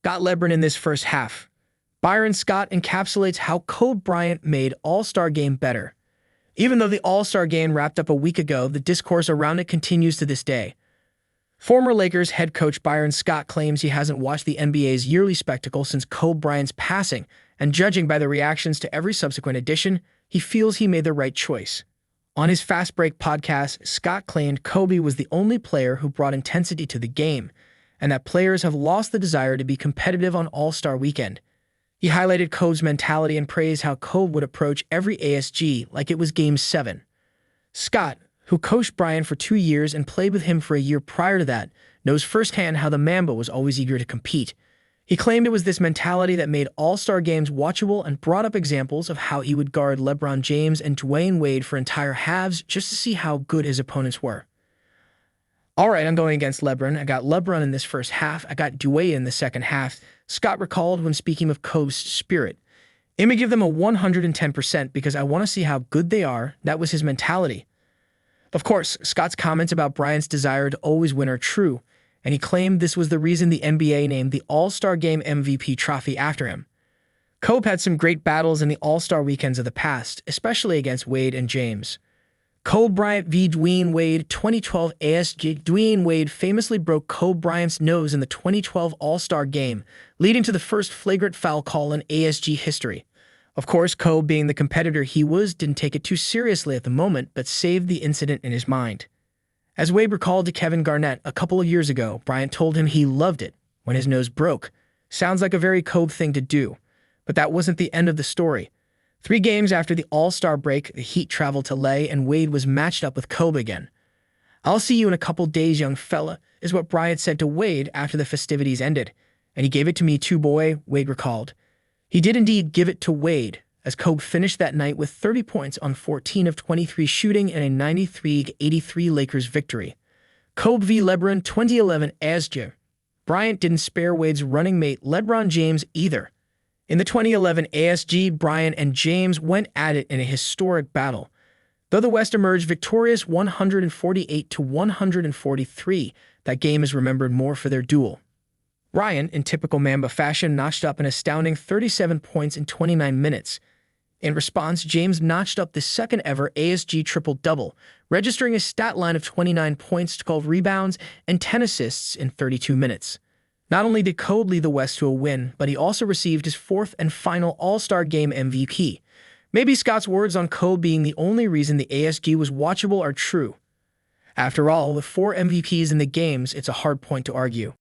got Lebron in this first half. Byron Scott encapsulates how Kobe Bryant made All-Star Game better. Even though the All-Star Game wrapped up a week ago, the discourse around it continues to this day. Former Lakers head coach Byron Scott claims he hasn't watched the NBA's yearly spectacle since Kobe Bryant's passing, and judging by the reactions to every subsequent edition, he feels he made the right choice. On his Fast Break podcast, Scott claimed Kobe was the only player who brought intensity to the game, and that players have lost the desire to be competitive on All-Star Weekend. He highlighted Kobe's mentality and praised how Kobe would approach every ASG like it was Game 7. Scott, who coached Bryant for 2 years and played with him for a year prior to that, knows firsthand how the Mamba was always eager to compete. He claimed it was this mentality that made All-Star games watchable and brought up examples of how he would guard LeBron James and Dwayne Wade for entire halves just to see how good his opponents were. All right, I'm going against LeBron. I got LeBron in this first half. I got Dwayne in the second half. Scott recalled when speaking of Kobe's spirit. I'm going to give them a 110% because I want to see how good they are. That was his mentality. Of course, Scott's comments about Bryant's desire to always win are true, and he claimed this was the reason the NBA named the All-Star Game MVP trophy after him. Kobe had some great battles in the All-Star weekends of the past, especially against Wade and James. Kobe Bryant v. Dwayne Wade 2012 ASG. Dwayne Wade famously broke Kobe Bryant's nose in the 2012 All-Star Game, leading to the first flagrant foul call in ASG history. Of course, Kobe, being the competitor he was, didn't take it too seriously at the moment, but saved the incident in his mind. As Wade recalled to Kevin Garnett a couple of years ago, Bryant told him he loved it when his nose broke. Sounds like a very Kobe thing to do, but that wasn't the end of the story. 3 games after the All-Star break, the Heat traveled to LA and Wade was matched up with Kobe again. "I'll see you in a couple days, young fella," is what Bryant said to Wade after the festivities ended. "And he gave it to me too, boy," Wade recalled. He did indeed give it to Wade, as Kobe finished that night with 30 points on 14 of 23 shooting in a 93-83 Lakers victory. Kobe v. LeBron 2011 ASG. Bryant didn't spare Wade's running mate LeBron James either. In the 2011 ASG, Bryant and James went at it in a historic battle. Though the West emerged victorious 148-143, that game is remembered more for their duel. Bryant, in typical Mamba fashion, notched up an astounding 37 points in 29 minutes. In response, James notched up the second-ever ASG triple-double, registering a stat line of 29 points, 12 rebounds, and 10 assists in 32 minutes. Not only did Kobe lead the West to a win, but he also received his 4th and final All-Star Game MVP. Maybe Scott's words on Kobe being the only reason the ASG was watchable are true. After all, with 4 MVPs in the games, it's a hard point to argue.